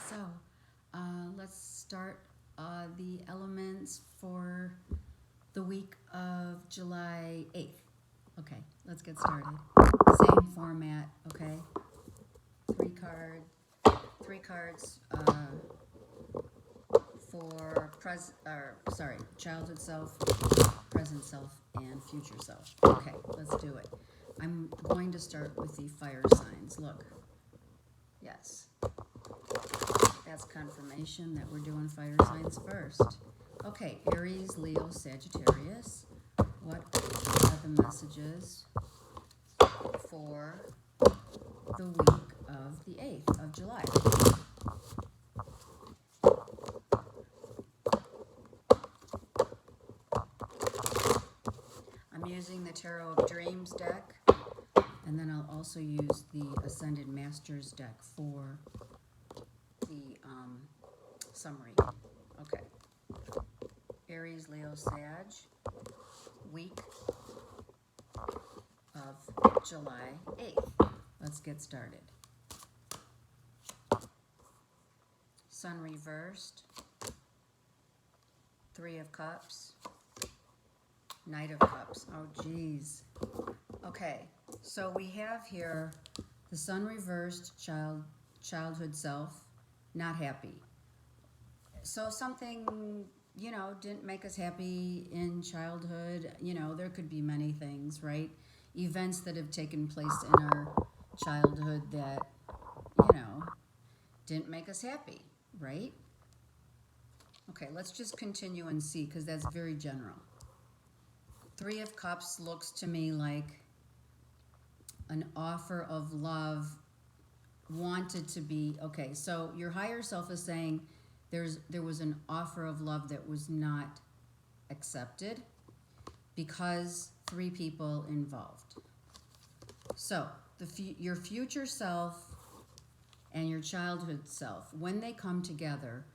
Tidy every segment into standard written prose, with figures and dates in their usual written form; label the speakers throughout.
Speaker 1: So, let's start the elements for the week of July 8th. Okay, let's get started. Same format, okay? Three card, three cards for childhood self, present self, and future self. Okay, let's do it. I'm going to start with the fire signs. Look, yes, that's confirmation that we're doing fire signs first. Okay, Aries, Leo, Sagittarius. What are the messages for the week of the 8th of July? I'm using the Tarot of Dreams deck, and then I'll also use the Ascended Masters deck for the summary. Okay. Aries, Leo, Sag, week of July 8th. Let's get started. Sun reversed, Three of Cups, Knight of Cups. Oh, geez. Okay, so we have here the Sun reversed, childhood self, not happy. So something, didn't make us happy in childhood. There could be many things, right? Events that have taken place in our childhood that, didn't make us happy, right? Okay, let's just continue and see, because that's very general. Three of Cups looks to me like an offer of love wanted to be, okay, so your higher self is saying there was an offer of love that was not accepted because three people involved. So your future self and your childhood self, when they come together,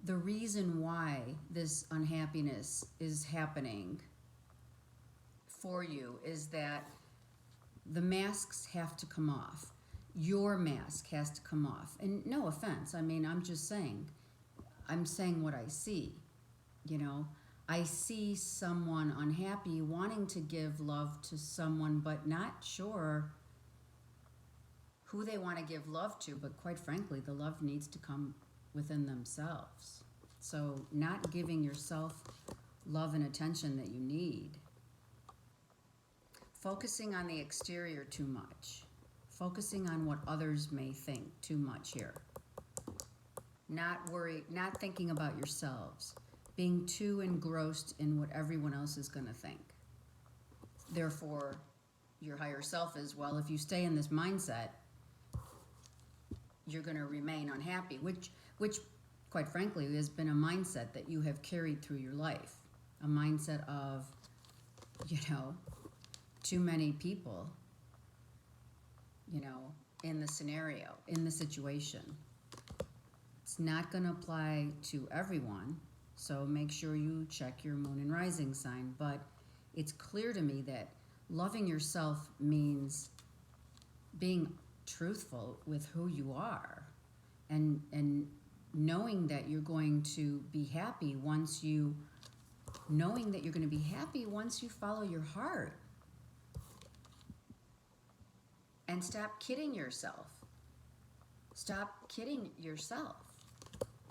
Speaker 1: the reason why this unhappiness is happening for you is that the masks have to come off. Your mask has to come off. And no offense, I mean, I'm saying what I see. I see someone unhappy wanting to give love to someone, but not sure who they want to give love to. But quite frankly, the love needs to come within themselves. So not giving yourself love and attention that you need. Focusing on the exterior too much. Focusing on what others may think too much here. Not thinking about yourselves. Being too engrossed in what everyone else is going to think. Therefore, your higher self is, well, if you stay in this mindset, you're going to remain unhappy, which quite frankly has been a mindset that you have carried through your life. A mindset of, too many people, in the scenario, in the situation. It's not going to apply to everyone, so make sure you check your moon and rising sign. But it's clear to me that loving yourself means being truthful with who you are and knowing that you're going to be happy once you follow your heart. And stop kidding yourself. Stop kidding yourself.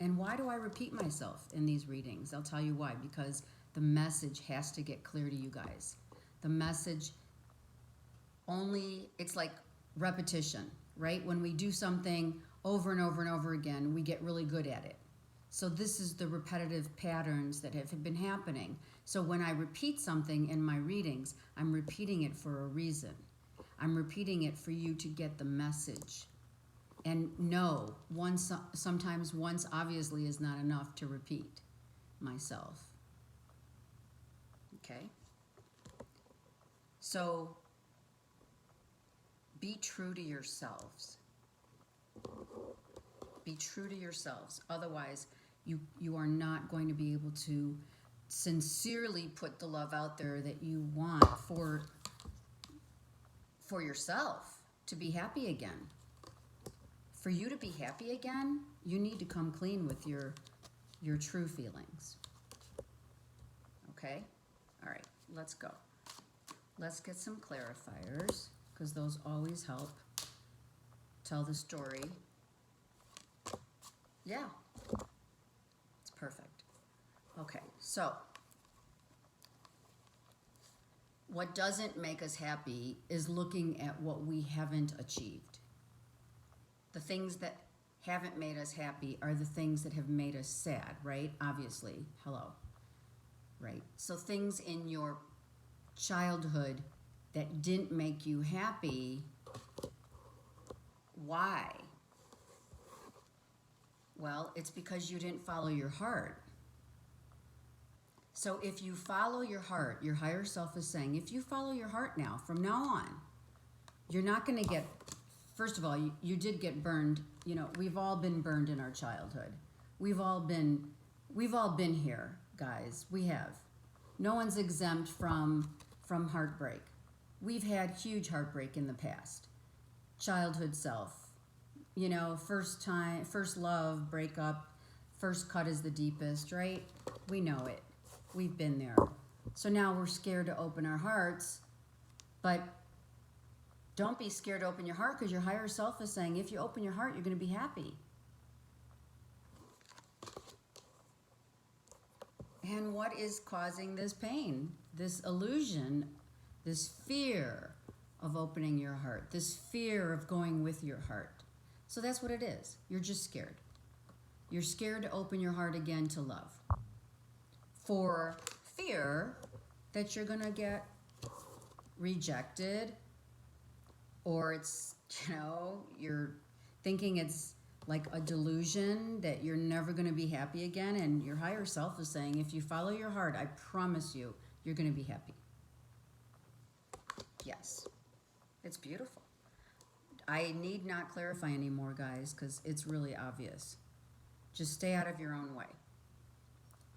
Speaker 1: And why do I repeat myself in these readings? I'll tell you why. Because the message has to get clear to you guys. The message it's like repetition, right? When we do something over and over and over again, we get really good at it. So this is the repetitive patterns that have been happening. So when I repeat something in my readings, I'm repeating it for a reason. I'm repeating it for you to get the message. And no, sometimes once obviously is not enough to repeat myself. Okay? So be true to yourselves. Be true to yourselves. Otherwise, you are not going to be able to sincerely put the love out there that you want for yourself to be happy again. For you to be happy again, you need to come clean with your true feelings. Okay? All right, let's go. Let's get some clarifiers, because those always help tell the story. Yeah, it's perfect. Okay, so what doesn't make us happy is looking at what we haven't achieved. The things that haven't made us happy are the things that have made us sad, right? Obviously, hello, right? So things in your childhood that didn't make you happy, why? Well, it's because you didn't follow your heart. So if you follow your heart, your higher self is saying, if you follow your heart now, from now on, you're not going to get, first of all, you did get burned. You know, we've all been burned in our childhood. We've all been here, guys. We have. No one's exempt from heartbreak. We've had huge heartbreak in the past. Childhood self, you know, first love, breakup, first cut is the deepest, right? We know it. We've been there. So now we're scared to open our hearts, but don't be scared to open your heart, because your higher self is saying, if you open your heart, you're going to be happy. And what is causing this pain, this illusion, this fear of opening your heart, this fear of going with your heart? So that's what it is. You're just scared. You're scared to open your heart again to love. For fear that you're going to get rejected, or it's, you know, you're thinking it's like a delusion that you're never going to be happy again, and your higher self is saying, if you follow your heart, I promise you, you're going to be happy. Yes, it's beautiful. I need not clarify anymore, guys, because it's really obvious. Just stay out of your own way.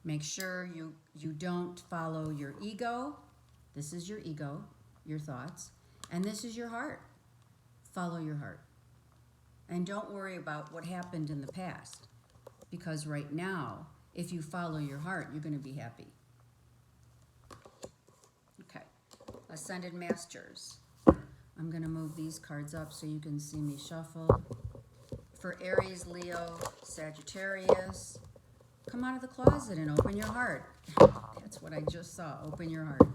Speaker 1: Make sure you don't follow your ego. This is your ego, your thoughts, and this is your heart. Follow your heart. And don't worry about what happened in the past, because right now, if you follow your heart, you're going to be happy. Okay, Ascended Masters. I'm going to move these cards up so you can see me shuffle. For Aries, Leo, Sagittarius, come out of the closet and open your heart. That's what I just saw, open your heart.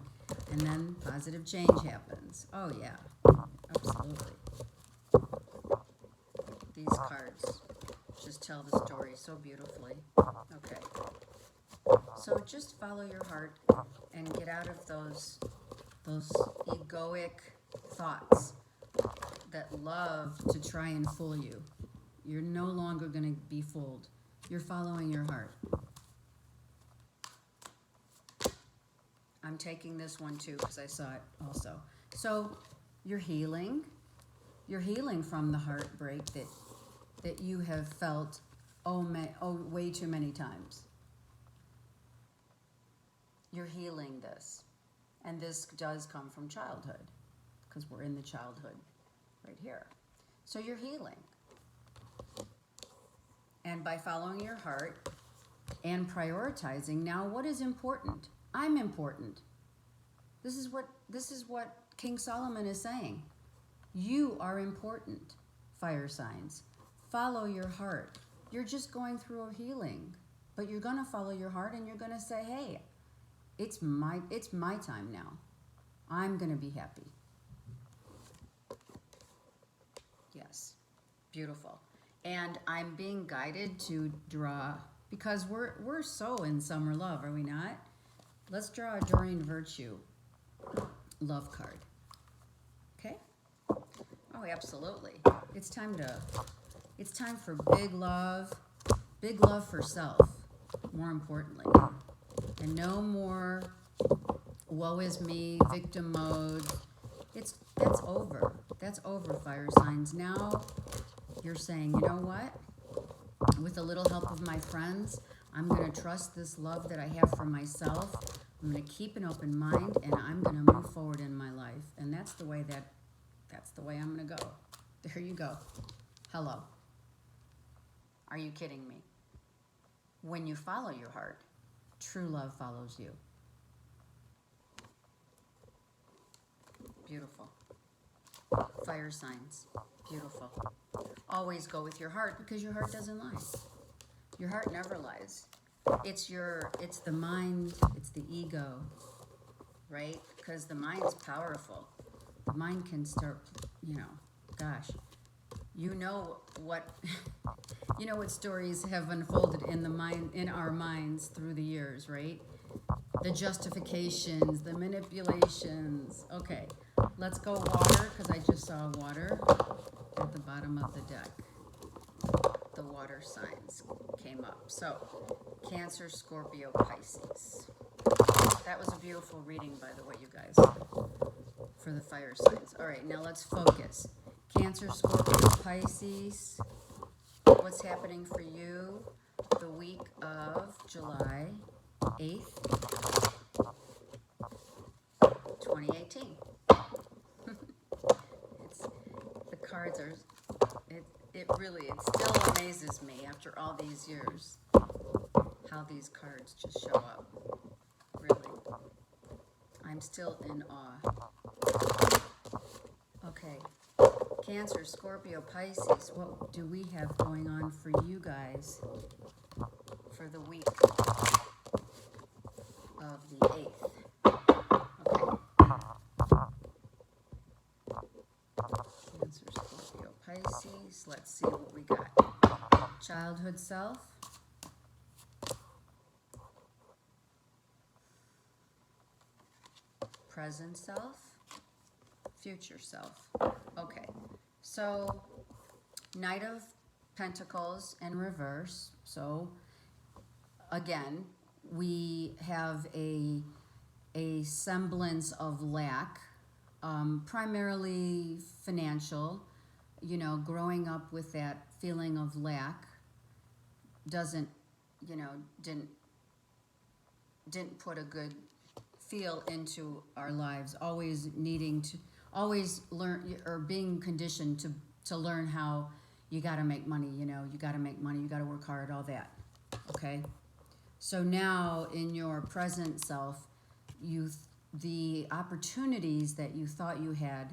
Speaker 1: And then positive change happens. Oh yeah, absolutely. These cards just tell the story so beautifully. Okay. So just follow your heart and get out of those egoic thoughts that love to try and fool you. You're no longer going to be fooled. You're following your heart. I'm taking this one too because I saw it also. So you're healing. You're healing from the heartbreak that you have felt way too many times. You're healing this. And this does come from childhood, because we're in the childhood right here. So you're healing. And by following your heart and prioritizing, now what is important? I'm important. This is what King Solomon is saying. You are important, fire signs. Follow your heart. You're just going through a healing, but you're going to follow your heart and you're going to say, hey, it's my time now. I'm going to be happy. Yes, beautiful. And I'm being guided to draw, because we're so in summer love, are we not? Let's draw a Doreen Virtue love card. Okay? Oh, absolutely. It's time for big love for self, more importantly. And no more woe is me, victim mode. That's over. That's over, fire signs. Now you're saying, you know what? With a little help of my friends, I'm going to trust this love that I have for myself. I'm going to keep an open mind, and I'm going to move forward in my life. And that's the way I'm going to go. There you go. Hello. Are you kidding me? When you follow your heart, true love follows you. Beautiful. Fire signs. Beautiful. Always go with your heart because your heart doesn't lie. Your heart never lies. It's the mind, it's the ego, right? Because the mind's powerful. The mind can start, gosh, you know what stories have unfolded in the mind, in our minds through the years, right? The justifications, the manipulations. Okay, let's go water, because I just saw water at the bottom of the deck. The water signs came up. So, Cancer, Scorpio, Pisces. That was a beautiful reading, by the way, you guys, for the fire signs. All right, now let's focus. Cancer, Scorpio, Pisces. What's happening for you the week of July 8th, 2018. The cards are, it still amazes me after all these years how these cards just show up. Really. I'm still in awe. Okay. Cancer, Scorpio, Pisces, what do we have going on for you guys for the week of the 8th? Okay. Cancer, Scorpio, Pisces. Let's see what we got. Childhood self. Present self. Future self. Okay. So, Knight of Pentacles in reverse. So, again, we have a semblance of lack, primarily financial. Growing up with that feeling of lack didn't put a good feel into our lives. Always learn, or being conditioned to learn how you got to make money. You got to make money. You got to work hard. All that. Okay. So now in your present self, the opportunities that you thought you had,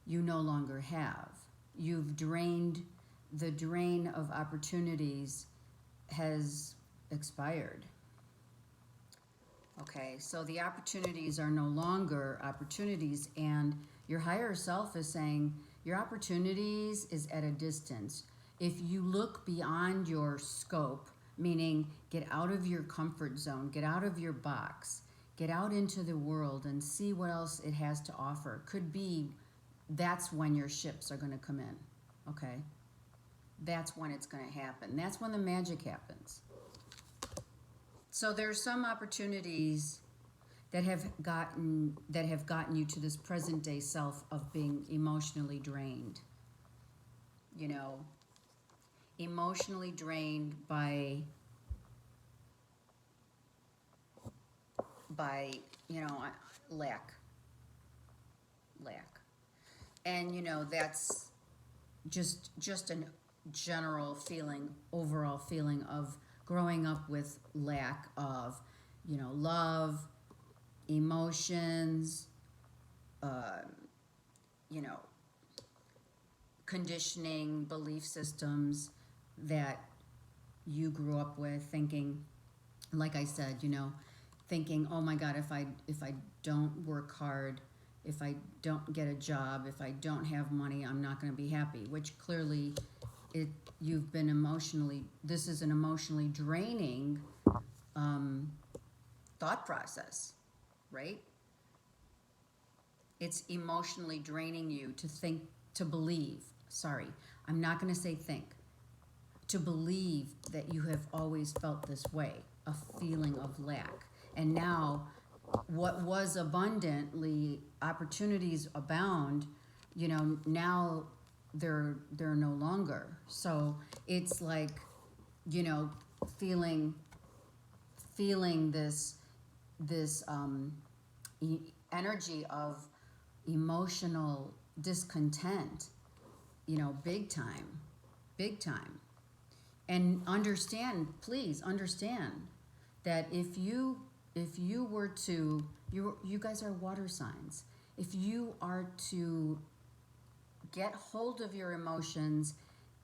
Speaker 1: you no longer have. You've drained. The drain of opportunities has expired. Okay, so the opportunities are no longer opportunities, and your higher self is saying your opportunities is at a distance. If you look beyond your scope, meaning get out of your comfort zone, get out of your box, get out into the world and see what else it has to offer. Could be that's when your ships are going to come in, okay? That's when it's going to happen. That's when the magic happens. So there's some opportunities that have gotten you to this present day self of being emotionally drained. Emotionally drained by lack. And that's just a general feeling, overall feeling of growing up with lack of, love, emotions, conditioning, belief systems that you grew up with, thinking, like I said, thinking, oh my God, if I don't work hard, if I don't get a job, if I don't have money, I'm not going to be happy, which clearly you've been this is an emotionally draining thought process, right? It's emotionally draining you to believe, I'm not going to say think, to believe that you have always felt this way, a feeling of lack. And now, what was abundantly, opportunities abound, now they're no longer. So it's like, feeling this energy of emotional discontent, big time. And understand, please understand that if you were to, you guys are water signs. If you are to get hold of your emotions,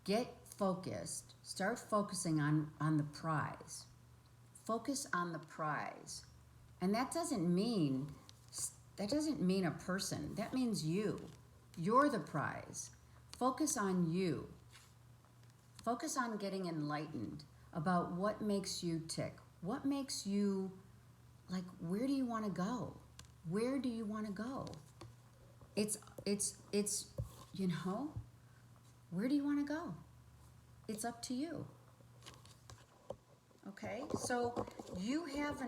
Speaker 1: get focused, start focusing on the prize. Focus on the prize. And that doesn't mean a person. That means you. You're the prize. Focus on you. Focus on getting enlightened about what makes you tick. What makes you, like, where do you want to go? Where do you want to go? It's, you know, where do you want to go? It's up to you. Okay, so you have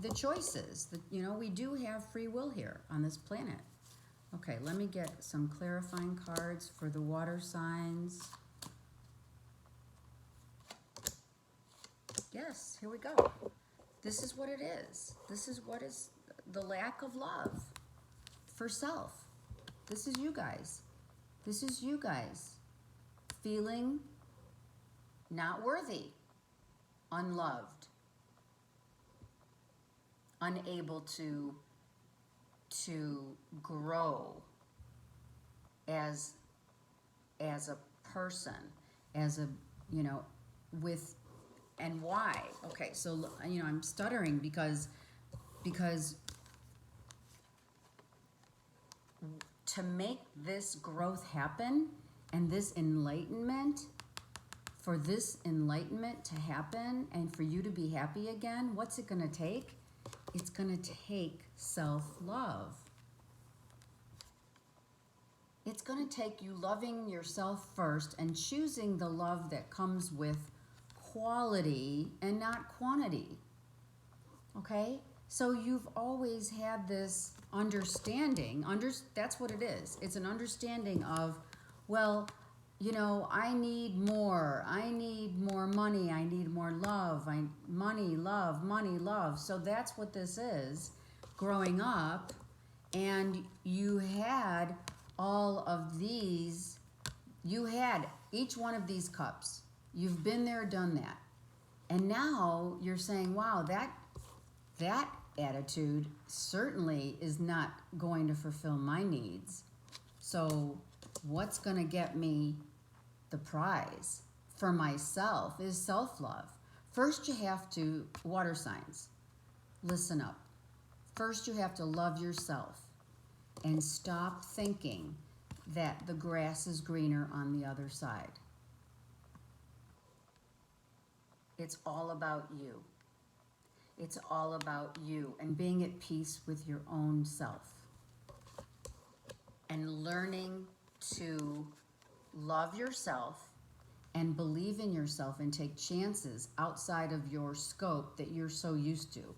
Speaker 1: the choices. You know, we do have free will here on this planet. Okay, let me get some clarifying cards for the water signs. Yes, here we go. This is what it is. This is what is the lack of love for self. This is you guys. This is you guys feeling not worthy, unloved, unable to grow as a person, as a, you know, with, and why? Okay, so, you know, I'm stuttering because to make this growth happen and this enlightenment, for this enlightenment to happen and for you to be happy again, what's it going to take? It's going to take self-love. It's going to take you loving yourself first and choosing the love that comes with quality and not quantity. Okay? So you've always had this understanding, that's what it is. It's an understanding of, well, you know, I need more money, I need more love, money, love. So that's what this is, growing up, and you had all of these, you had each one of these cups. You've been there, done that. And now you're saying, wow, that attitude certainly is not going to fulfill my needs. So what's going to get me the prize for myself is self-love. First you have to, water signs, listen up. First you have to love yourself and stop thinking that the grass is greener on the other side. It's all about you. It's all about you and being at peace with your own self and learning to love yourself and believe in yourself and take chances outside of your scope that you're so used to.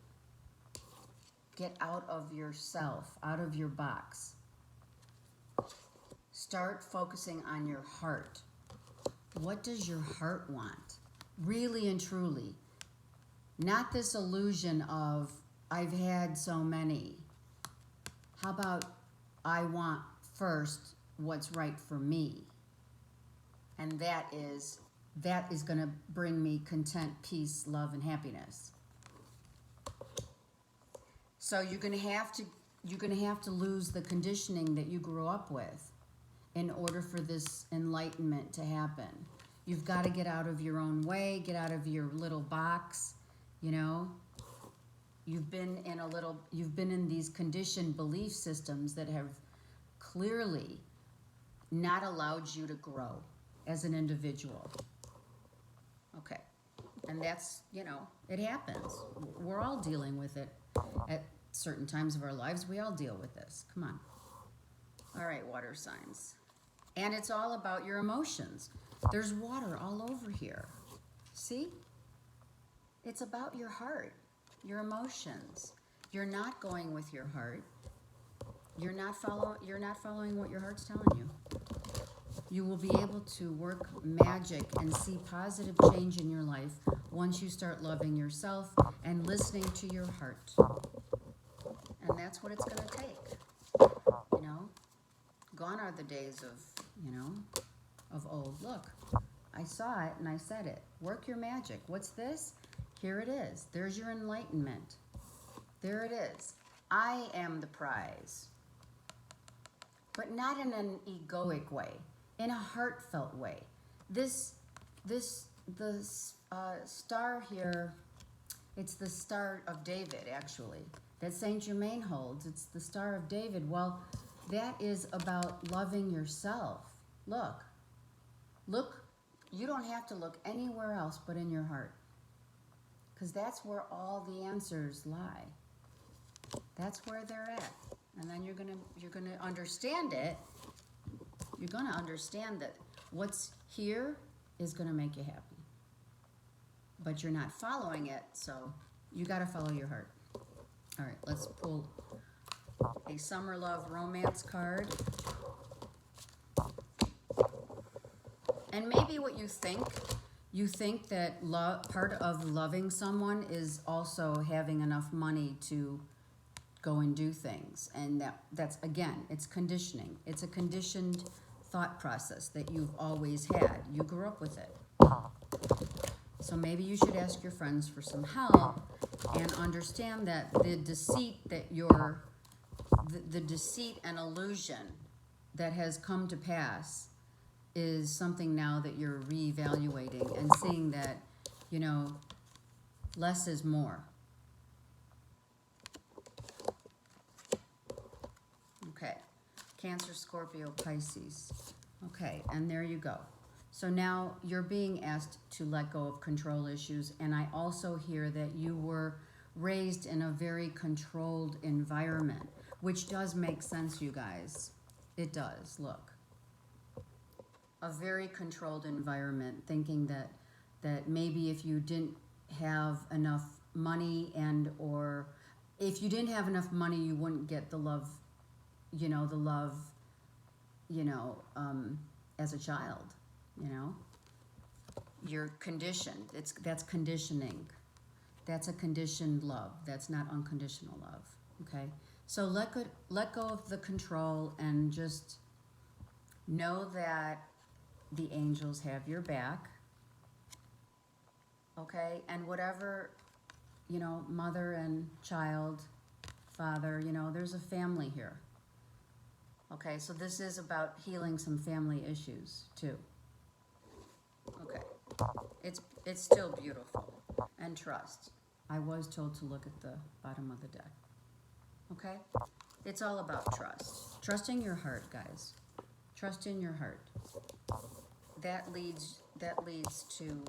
Speaker 1: Get out of yourself, out of your box. Start focusing on your heart. What does your heart want? Really and truly. Not this illusion of, I've had so many. How about, I want first what's right for me? And that is going to bring me content, peace, love, and happiness. So you're going to have to lose the conditioning that you grew up with in order for this enlightenment to happen. You've got to get out of your own way, get out of your little box, you know. You've been in these conditioned belief systems that have clearly not allowed you to grow as an individual. Okay. And that's, you know, it happens. We're all dealing with it at certain times of our lives. We all deal with this. Come on. All right, water signs. And it's all about your emotions. There's water all over here. See? It's about your heart, your emotions. You're not going with your heart. You're not following what your heart's telling you. You will be able to work magic and see positive change in your life once you start loving yourself and listening to your heart. And that's what it's going to take. You know, gone are the days of, you know, of old. Look, I saw it and I said it. Work your magic. What's this? Here it is. There's your enlightenment. There it is. I am the prize. But not in an egoic way, in a heartfelt way. The star here, it's the Star of David, actually, that Saint Germain holds. It's the Star of David. Well, that is about loving yourself. Look, you don't have to look anywhere else but in your heart, because that's where all the answers lie. That's where they're at. And then you're gonna understand it. You're gonna understand that what's here is gonna make you happy. But you're not following it, so you gotta follow your heart. All right, let's pull a summer love romance card. And maybe what you think that part of loving someone is also having enough money to go and do things. And that's again, it's conditioning. It's a conditioned thought process that you've always had. You grew up with it. So maybe you should ask your friends for some help and understand that the deceit and illusion that has come to pass is something now that you're reevaluating and seeing that, less is more. Okay, Cancer, Scorpio, Pisces. Okay, and there you go. So now you're being asked to let go of control issues, and I also hear that you were raised in a very controlled environment, which does make sense, you guys. It does, look. A very controlled environment, thinking that maybe if you didn't have enough money or if you didn't have enough money, you wouldn't get the love, as a child, You're conditioned. That's conditioning. That's a conditioned love. That's not unconditional love, okay? So let go of the control and just know that the angels have your back, okay? And whatever, mother and child, father, there's a family here. Okay, so this is about healing some family issues too. Okay, it's still beautiful. And trust. I was told to look at the bottom of the deck. Okay? It's all about trust. Trusting your heart, guys. Trust in your heart. That leads to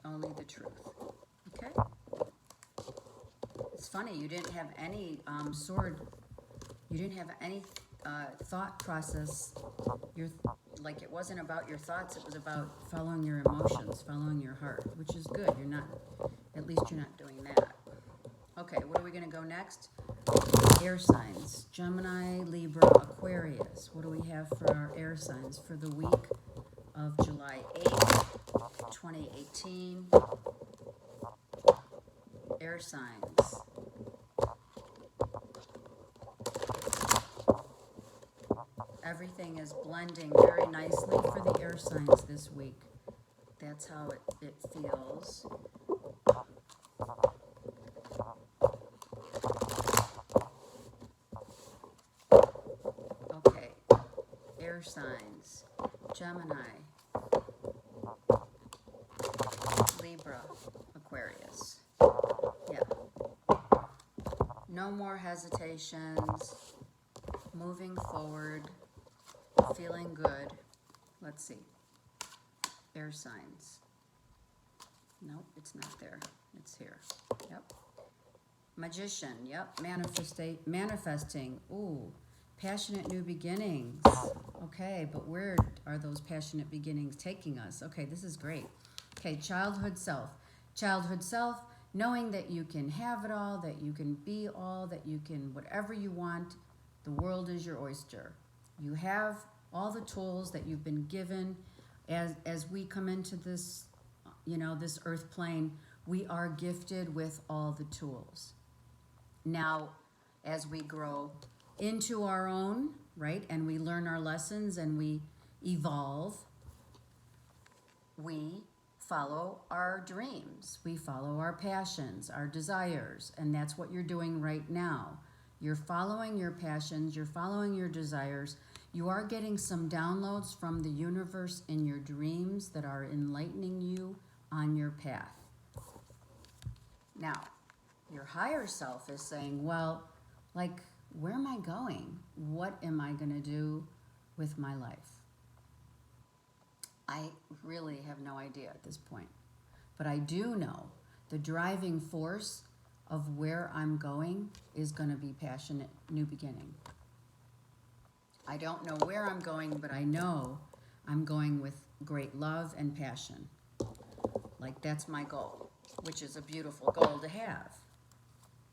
Speaker 1: only the truth. Okay? It's funny, you didn't have any you didn't have any thought process. It wasn't about your thoughts, it was about following your emotions, following your heart, which is good. At least you're not doing that. Okay, what are we gonna go next? Air signs, Gemini, Libra, Aquarius. What do we have for our air signs for the week of July 8th, 2018? Air signs. Everything is blending very nicely for the air signs this week. That's how it feels. Okay, air signs, Gemini, Libra, Aquarius. Yeah. No more hesitations. Moving forward. Feeling good. Let's see. Air signs. Nope, it's not there. It's here. Yep. Magician. Yep. Manifesting. Ooh. Passionate new beginnings. Okay, but where are those passionate beginnings taking us? Okay, this is great. Okay, childhood self. Childhood self, knowing that you can have it all, that you can be all, that you can, whatever you want, the world is your oyster. You have all the tools that you've been given. As we come into this, this earth plane, we are gifted with all the tools. Now, as we grow into our own, right, and we learn our lessons and we evolve, we follow our dreams, we follow our passions, our desires, and that's what you're doing right now. You're following your passions, you're following your desires. You are getting some downloads from the universe in your dreams that are enlightening you on your path. Now, your higher self is saying, well, like, where am I going? What am I going to do with my life? I really have no idea at this point. But I do know the driving force of where I'm going is going to be passionate new beginning. I don't know where I'm going, but I know I'm going with great love and passion. Like, that's my goal, which is a beautiful goal to have.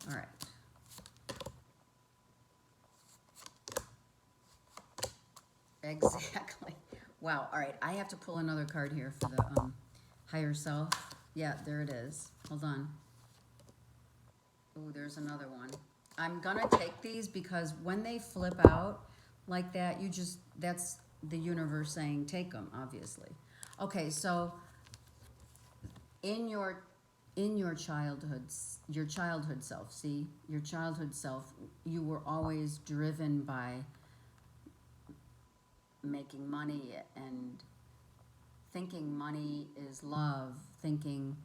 Speaker 1: All right. Exactly. Wow. All right. I have to pull another card here for the higher self. Yeah, there it is. Hold on. Oh, there's another one. I'm going to take these because when they flip out like that, that's the universe saying take them, obviously. Okay, so in your childhood self, see, your childhood self, you were always driven by making money and thinking money is love, thinking,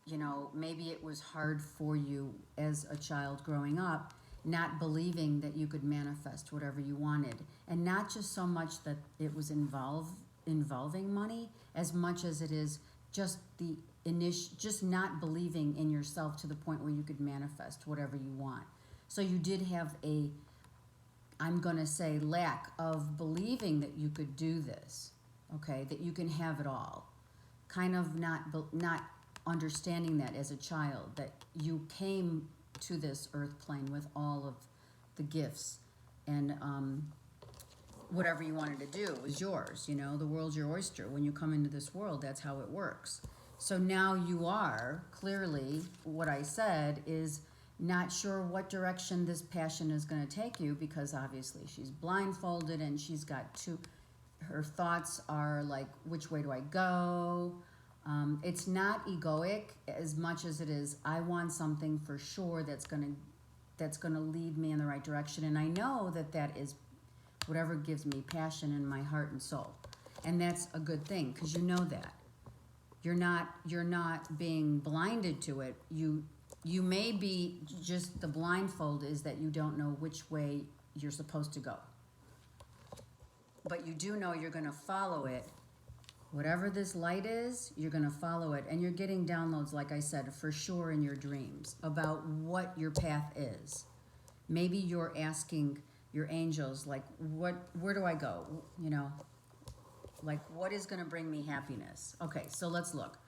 Speaker 1: you know, maybe it was hard for you as a child growing up, not believing that you could manifest whatever you wanted. And not just so much that it was involving money, as much as it is just just not believing in yourself to the point where you could manifest whatever you want. So you did have I'm going to say, lack of believing that you could do this, okay, that you can have it all. Kind of not understanding that as a child, that you came to this earth plane with all of the gifts and whatever you wanted to do was yours. You know, the world's your oyster. When you come into this world, that's how it works. So now you are, clearly, what I said is not sure what direction this passion is going to take you, because obviously she's blindfolded and she's got her thoughts are like, which way do I go? It's not egoic as much as it is, I want something for sure that's going to lead me in the right direction. And I know that is whatever gives me passion in my heart and soul. And that's a good thing, because you know that. You're not being blinded to it. You may be, just the blindfold is that you don't know which way you're supposed to go. But you do know you're going to follow it. Whatever this light is, you're going to follow it. And you're getting downloads, like I said, for sure in your dreams about what your path is. Maybe you're asking your angels, like, where do I go? You know, like, what is going to bring me happiness? Okay, so let's look.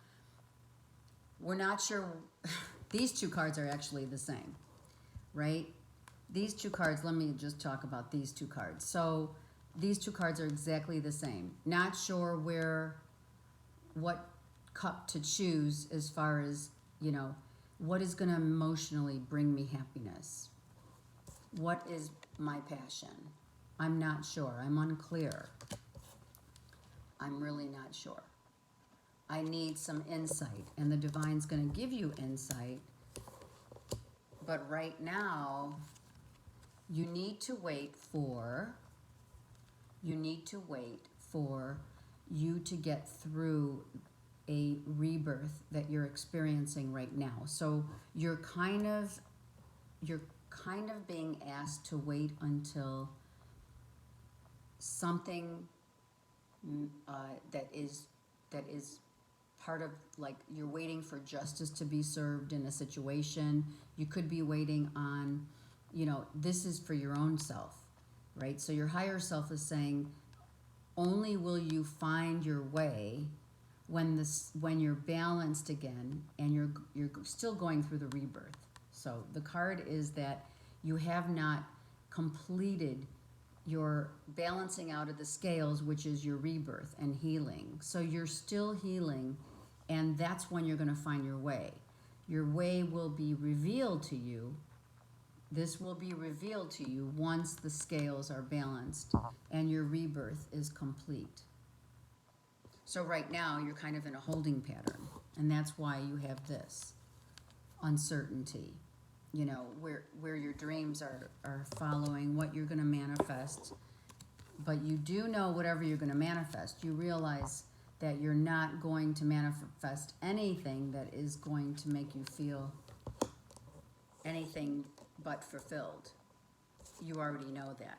Speaker 1: We're not sure. These two cards are actually the same, right? These two cards, let me just talk about these two cards. So these two cards are exactly the same. Not sure what cup to choose as far as, you know, what is going to emotionally bring me happiness? What is my passion? I'm not sure. I'm unclear. I'm really not sure. I need some insight, and the divine's going to give you insight. But right now, you need to wait for you to get through a rebirth that you're experiencing right now. So you're kind of being asked to wait until something that is part of, like, you're waiting for justice to be served in a situation. You could be waiting on, you know, this is for your own self, right? So your higher self is saying, only will you find your way when you're balanced again and you're still going through the rebirth. So the card is that you have not completed your balancing out of the scales, which is your rebirth and healing. So you're still healing, and that's when you're going to find your way. Your way will be revealed to you. This will be revealed to you once the scales are balanced and your rebirth is complete. So right now you're kind of in a holding pattern, and that's why you have this uncertainty, you know, where your dreams are following what you're going to manifest. But you do know whatever you're going to manifest, you realize that you're not going to manifest anything that is going to make you feel anything but fulfilled. You already know that.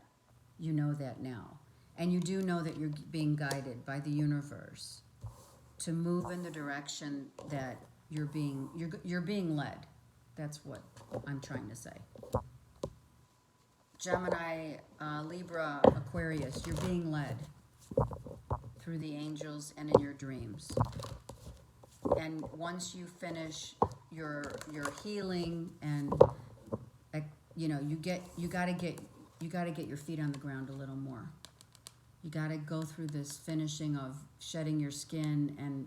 Speaker 1: You know that now. And you do know that you're being guided by the universe to move in the direction that you're being led. That's what I'm trying to say. Gemini, Libra, Aquarius, you're being led through the angels and in your dreams. And once you finish your healing, and you know, you gotta get your feet on the ground a little more. You gotta go through this finishing of shedding your skin and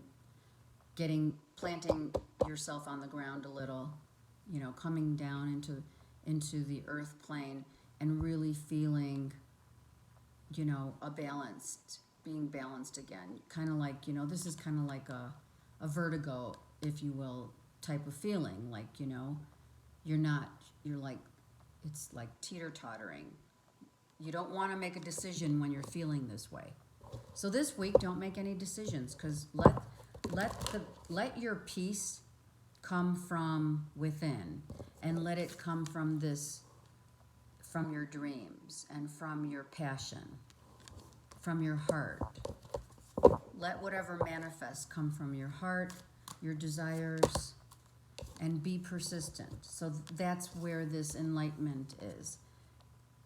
Speaker 1: planting yourself on the ground a little, you know, coming down into the earth plane and really feeling, you know, being balanced again. Kind of like, you know, this is kind of like a vertigo, if you will, type of feeling. Like, you know, you're like, it's like teeter-tottering. You don't want to make a decision when you're feeling this way. So this week, don't make any decisions, because let your peace come from within, and let it come from your dreams and from your passion, from your heart. Let whatever manifests come from your heart, your desires, and be persistent. So that's where this enlightenment is.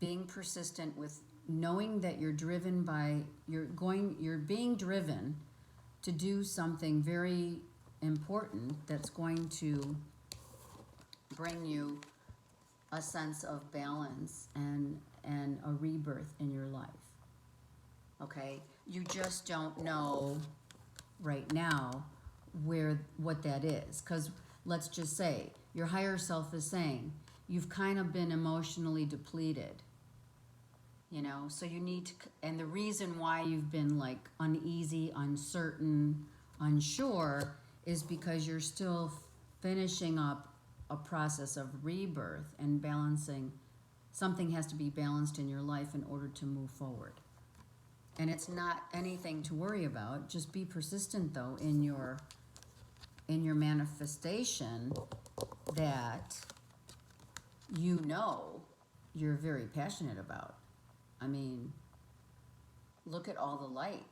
Speaker 1: Being persistent with knowing that you're driven by, you're being driven to do something very important that's going to bring you a sense of balance and a rebirth in your life. Okay? You just don't know right now what that is. Because let's just say your higher self is saying you've kind of been emotionally depleted. You know, so you need to, and the reason why you've been like uneasy, uncertain, unsure is because you're still finishing up a process of rebirth and balancing. Something has to be balanced in your life in order to move forward. And it's not anything to worry about. Just be persistent though in your manifestation that you know you're very passionate about. I mean, look at all the light.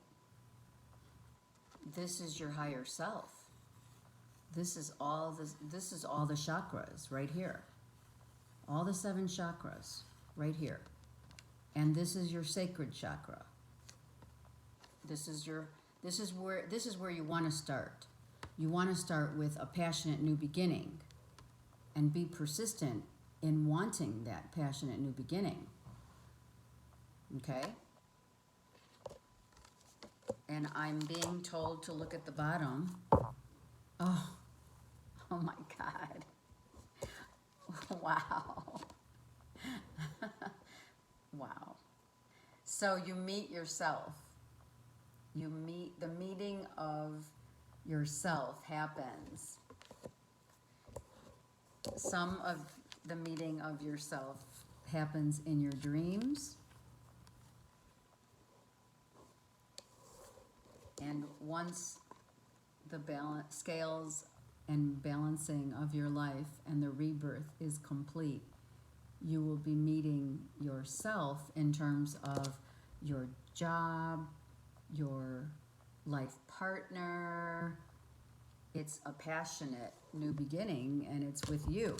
Speaker 1: This is your higher self. This is all the chakras right here. All the 7 chakras right here. And this is your sacred chakra. This is where you want to start. You want to start with a passionate new beginning and be persistent in wanting that passionate new beginning. Okay? And I'm being told to look at the bottom. Oh my God. Wow. Wow. So you meet yourself. The meeting of yourself happens. Some of the meeting of yourself happens in your dreams. And once the scales and balancing of your life and the rebirth is complete, you will be meeting yourself in terms of your job, your life partner. It's a passionate new beginning, and it's with you.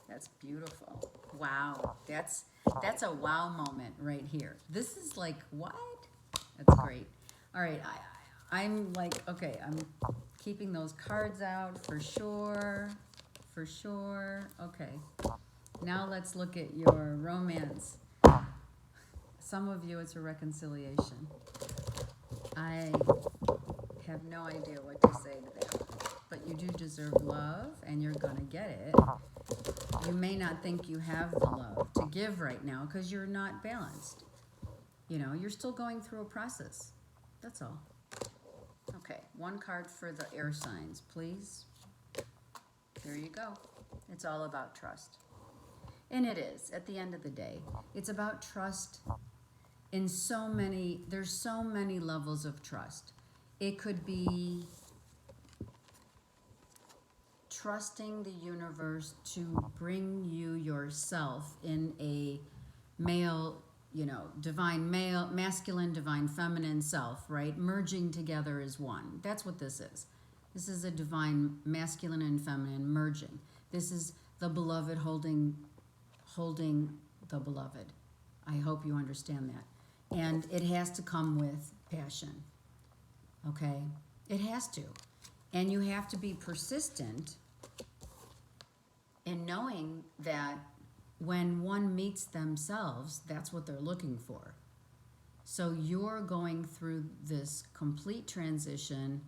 Speaker 1: That's beautiful. Wow, that's a wow moment right here. This is like, what? That's great. All right, I'm like, okay, I'm keeping those cards out for sure. For sure. Okay. Now let's look at your romance. Some of you, it's a reconciliation. I have no idea what to say to that. But you do deserve love, and you're going to get it. You may not think you have the love to give right now because you're not balanced. You know, you're still going through a process. That's all. Okay, one card for the air signs, please. There you go. It's all about trust. And it is, at the end of the day. It's about trust in so many, there's so many levels of trust. It could be trusting the universe to bring you yourself in a male, you know, divine male, masculine, divine feminine self, right? Merging together as one. That's what this is. This is a divine masculine and feminine merging. This is the beloved holding the beloved. I hope you understand that. And it has to come with passion. Okay? It has to. And you have to be persistent in knowing that when one meets themselves, that's what they're looking for. So you're going through this complete transition,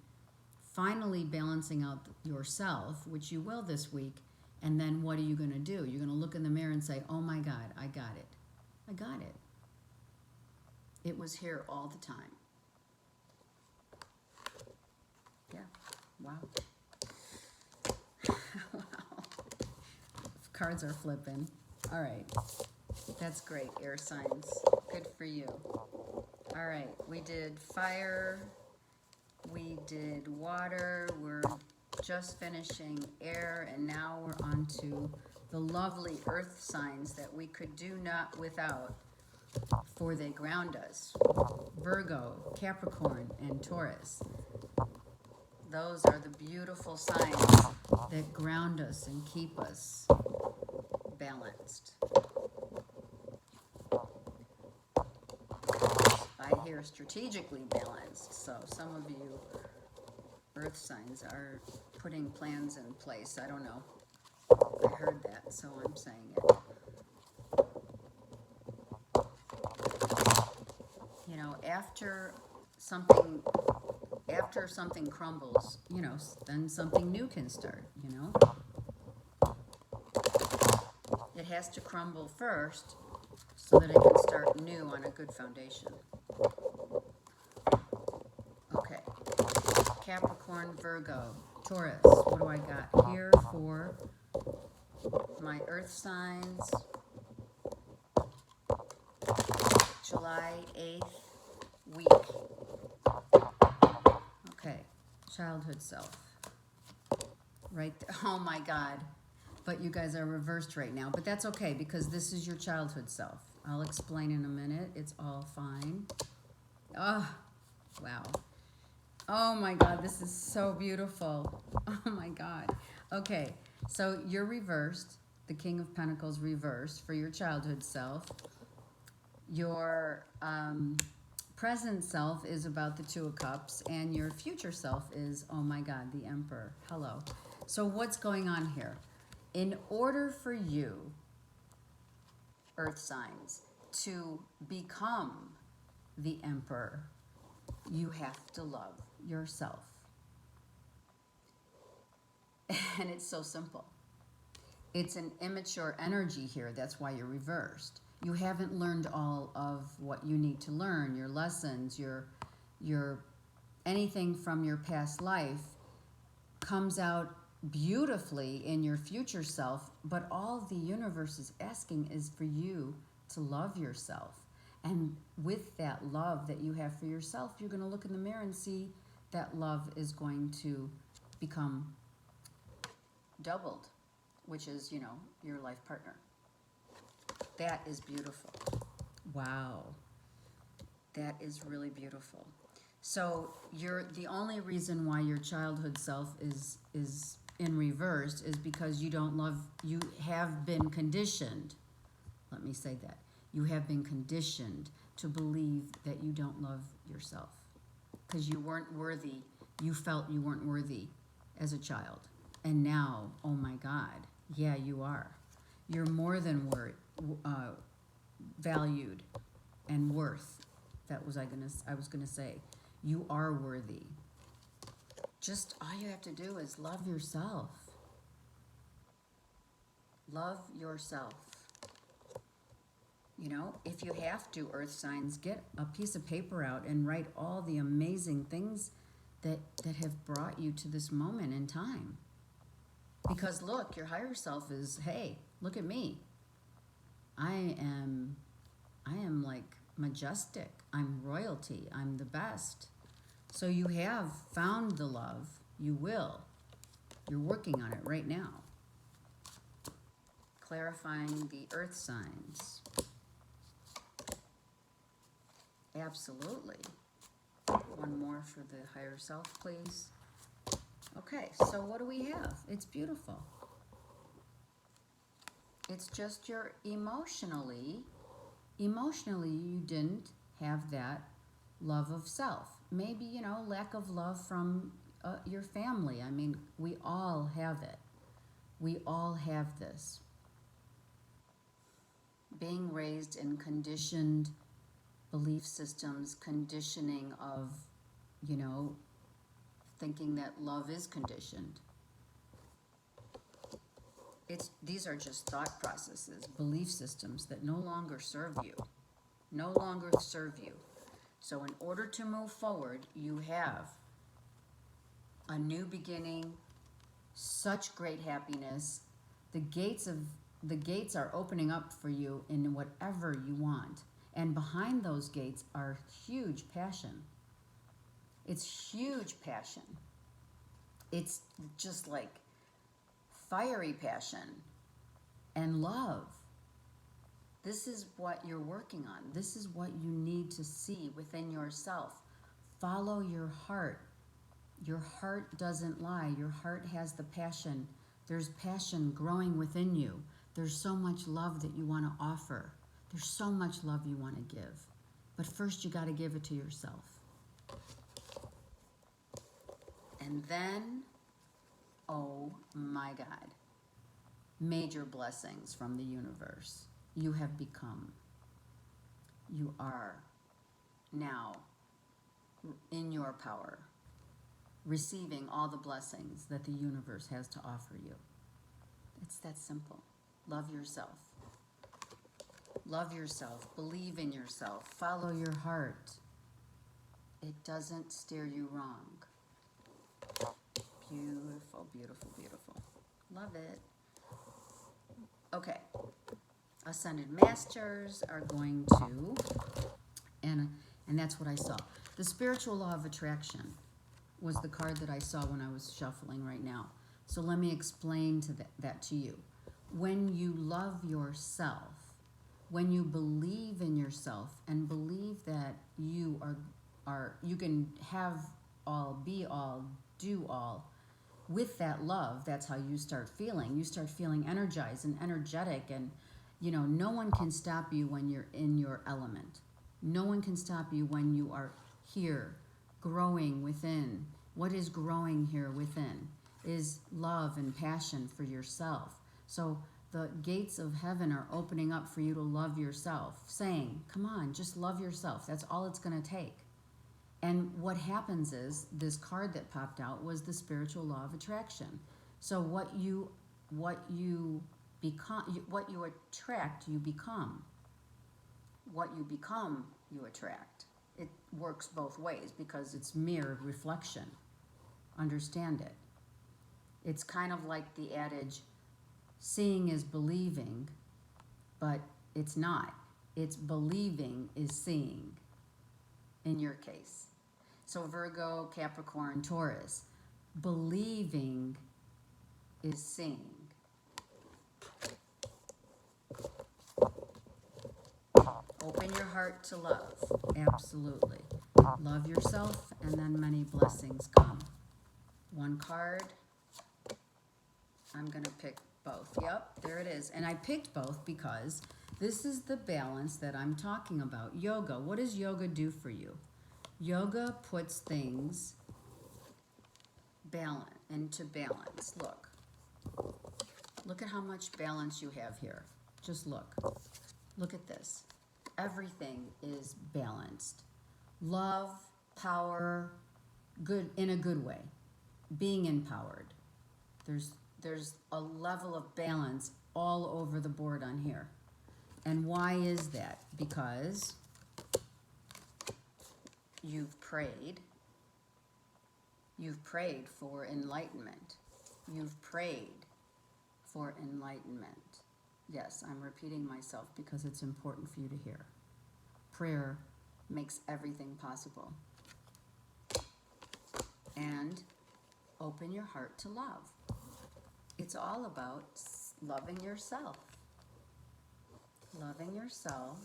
Speaker 1: finally balancing out yourself, which you will this week, and then what are you going to do? You're going to look in the mirror and say, oh my God, I got it. I got it. It was here all the time. Yeah. Wow. Wow. Cards are flipping. All right. That's great, air signs. Good for you. All right. We did fire. We did water. We're just finishing air, and now we're on to the lovely earth signs that we could do not without, for they ground us. Virgo, Capricorn, and Taurus. Those are the beautiful signs that ground us and keep us balanced. I hear strategically balanced, so some of you earth signs are putting plans in place. I don't know. I heard that, so I'm saying it. You know, after something crumbles, you know, then something new can start, you know. It has to crumble first so that it can start new on a good foundation. Okay. Capricorn, Virgo, Taurus. What do I got here for my earth signs? July 8th week. Okay. Childhood self. Right there. Oh my God. But you guys are reversed right now. But that's okay because this is your childhood self. I'll explain in a minute. It's all fine. Oh, wow. Oh my God, this is so beautiful. Oh my God. Okay, so you're reversed. The King of Pentacles reversed for your childhood self. Your present self is about the Two of Cups, and your future self is, oh my God, the Emperor. Hello. So what's going on here? In order for you, earth signs, to become the Emperor, you have to love yourself. And it's so simple. It's an immature energy here. That's why you're reversed. You haven't learned all of what you need to learn, your lessons, your anything from your past life comes out beautifully in your future self, but all the universe is asking is for you to love yourself. And with that love that you have for yourself, you're going to look in the mirror and see that love is going to become doubled, which is, you know, your life partner. That is beautiful. Wow. That is really beautiful. So the only reason why your childhood self is in reverse is because you don't love, you have been conditioned. Let me say that. You have been conditioned to believe that you don't love yourself because you weren't worthy. You felt you weren't worthy as a child. And now, oh my God, yeah, you are. You're more than valued and worth. That was I was gonna say. You are worthy. Just all you have to do is love yourself. Love yourself. You know, if you have to, earth signs, get a piece of paper out and write all the amazing things that have brought you to this moment in time. Because look, your higher self is, hey, look at me. I am like majestic. I'm royalty. I'm the best. So you have found the love. You will. You're working on it right now. Clarifying the earth signs. Absolutely. One more for the higher self, please. Okay, so what do we have? It's beautiful. It's just you're emotionally you didn't have that love of self. Maybe, you know, lack of love from your family. I mean, we all have it. We all have this. Being raised in conditioned belief systems, conditioning of, you know, thinking that love is conditioned. These are just thought processes, belief systems that no longer serve you. No longer serve you. So in order to move forward, you have a new beginning, such great happiness. The gates are opening up for you in whatever you want. And behind those gates are huge passion. It's huge passion. It's just like fiery passion and love. This is what you're working on. This is what you need to see within yourself. Follow your heart. Your heart doesn't lie. Your heart has the passion. There's passion growing within you. There's so much love that you want to offer. There's so much love you want to give. But first you got to give it to yourself. And then, oh my God, major blessings from the universe. You have become. You are now in your power, receiving all the blessings that the universe has to offer you. It's that simple. Love yourself. Love yourself. Believe in yourself. Follow your heart. It doesn't steer you wrong. Beautiful, beautiful, beautiful. Love it. Okay. Ascended Masters are going to, and that's what I saw. The Spiritual Law of Attraction was the card that I saw when I was shuffling right now. So let me explain that to you. When you love yourself, when you believe in yourself and believe that you you can have all, be all, do all, with that love, that's how you start feeling. You start feeling energized and energetic, and you know, no one can stop you when you're in your element. No one can stop you when you are here, growing within. What is growing here within is love and passion for yourself. So the gates of heaven are opening up for you to love yourself, saying, come on, just love yourself. That's all it's going to take. And what happens is, this card that popped out was the Spiritual Law of Attraction. So what you become, what you attract, you become. What you become, you attract. It works both ways because it's mirror reflection. Understand it. It's kind of like the adage, seeing is believing, but it's not. It's believing is seeing, in your case. So Virgo, Capricorn, Taurus, believing is seeing. Open your heart to love. Absolutely. Love yourself, and then many blessings come. One card. I'm going to pick both. Yep, there it is. And I picked both because this is the balance that I'm talking about. Yoga. What does yoga do for you? Yoga puts things into balance. Look. Look at how much balance you have here. Just look. Look at this. Everything is balanced. Love, power, good, in a good way. Being empowered. There's a level of balance all over the board on here. And why is that? Because you've prayed. You've prayed for enlightenment. You've prayed for enlightenment. Yes, I'm repeating myself because it's important for you to hear. Prayer makes everything possible. And open your heart to love. It's all about loving yourself. Loving yourself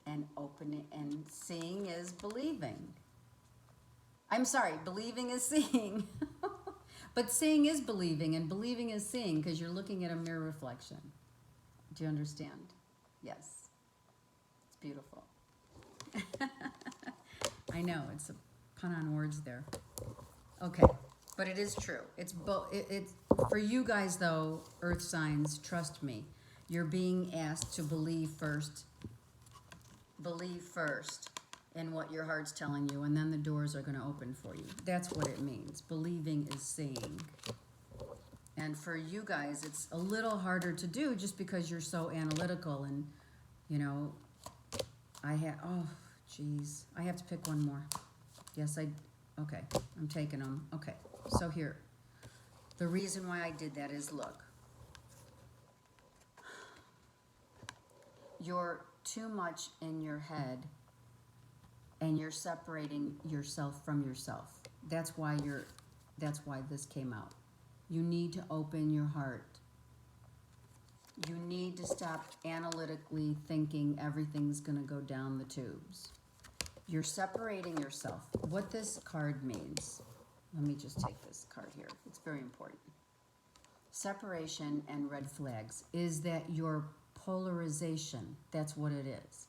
Speaker 1: and opening, and seeing is believing. I'm sorry, believing is seeing. But seeing is believing, and believing is seeing, because you're looking at a mirror reflection. Do you understand? Yes. It's beautiful. I know, it's a pun on words there. Okay, but it is true. It's for you guys, though, earth signs, trust me. You're being asked to believe first. Believe first in what your heart's telling you, and then the doors are going to open for you. That's what it means. Believing is seeing. And for you guys, it's a little harder to do just because you're so analytical. And, you know, I have to pick one more. Yes, okay, I'm taking them. Okay, so here. The reason why I did that is, look. You're too much in your head, and you're separating yourself from yourself. That's why this came out. You need to open your heart. You need to stop analytically thinking everything's going to go down the tubes. You're separating yourself. What this card means, let me just take this card here. It's very important. Separation and red flags is that your polarization, that's what it is.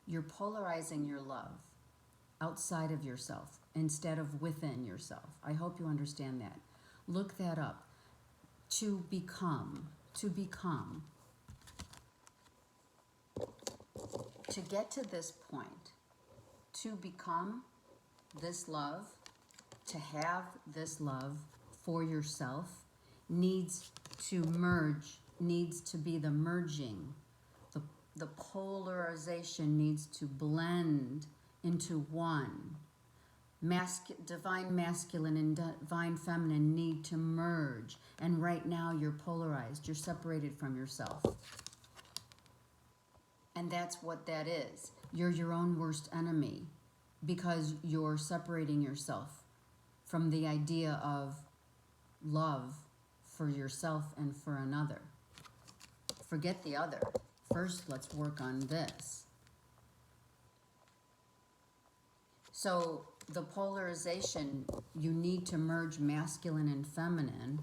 Speaker 1: You're polarizing your love outside of yourself instead of within yourself. I hope you understand that. Look that up. To become. To get to this point, to become this love, to have this love for yourself, needs to merge, needs to be the merging. The polarization needs to blend into one. Divine masculine and divine feminine need to merge. And right now you're polarized. You're separated from yourself. And that's what that is. You're your own worst enemy because you're separating yourself from the idea of love for yourself and for another. Forget the other. First, let's work on this. So the polarization, you need to merge masculine and feminine.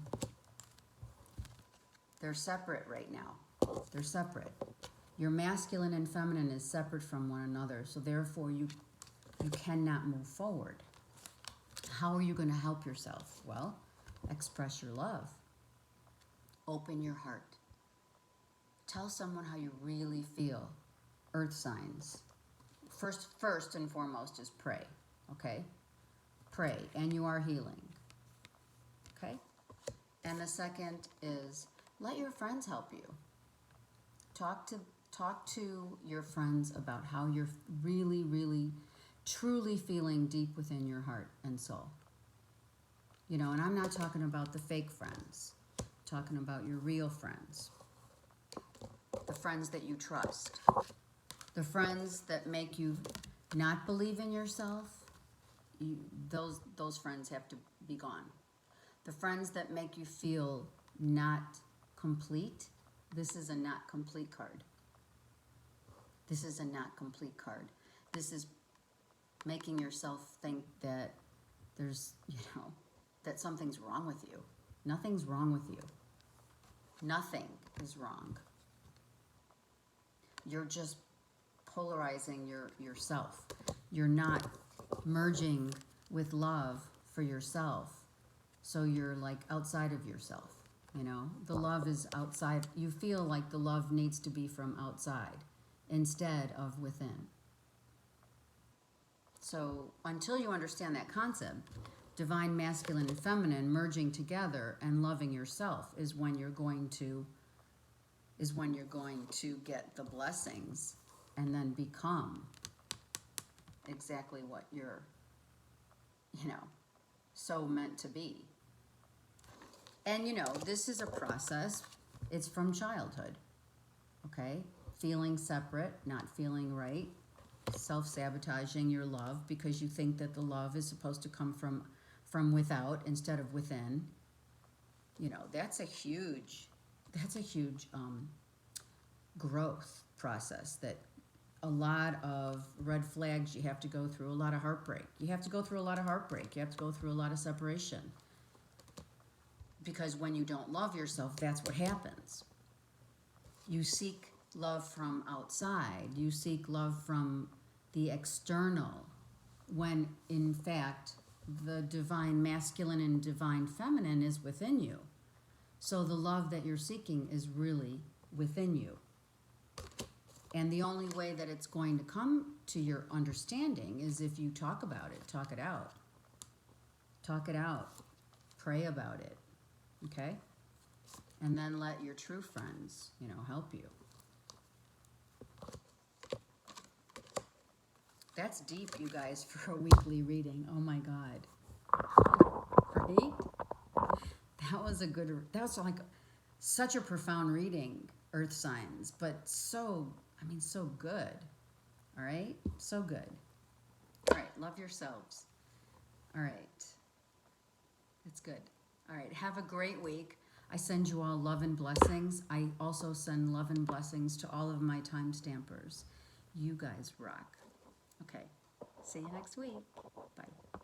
Speaker 1: They're separate right now. They're separate. Your masculine and feminine is separate from one another, so therefore you cannot move forward. How are you going to help yourself? Well, express your love. Open your heart. Tell someone how you really feel. Earth signs. First and foremost is pray, okay? Pray, and you are healing, okay? And the second is let your friends help you. Talk to your friends about how you're really, really, truly feeling deep within your heart and soul. You know, and I'm not talking about the fake friends. I'm talking about your real friends. The friends that you trust. The friends that make you not believe in yourself, those friends have to be gone. The friends that make you feel not complete, this is a not complete card. This is a not complete card. This is making yourself think that there's, that something's wrong with you. Nothing's wrong with you. Nothing is wrong. You're just polarizing yourself. You're not merging with love for yourself. So you're like outside of yourself, The love is outside. You feel like the love needs to be from outside instead of within. So until you understand that concept, divine masculine and feminine merging together and loving yourself is when you're going to is when you're going to get the blessings and then become exactly what you're, so meant to be. And this is a process. It's from childhood, okay? Feeling separate, not feeling right, self-sabotaging your love because you think that the love is supposed to come from without instead of within. That's a huge growth process, that a lot of red flags you have to go through, a lot of heartbreak. You have to go through a lot of heartbreak. You have to go through a lot of separation. Because when you don't love yourself, that's what happens. You seek love from outside. You seek love from the external, when in fact the divine masculine and divine feminine is within you. So the love that you're seeking is really within you. And the only way that it's going to come to your understanding is if you talk about it, talk it out. Talk it out. Pray about it. Okay? And then let your true friends, help you. That's deep, you guys, for a weekly reading. Oh my God. Right? That was like such a profound reading, Earth Signs, but so good. All right? So good. All right, love yourselves. All right. It's good. All right, have a great week. I send you all love and blessings. I also send love and blessings to all of my time stampers. You guys rock. Okay, see you next week. Bye.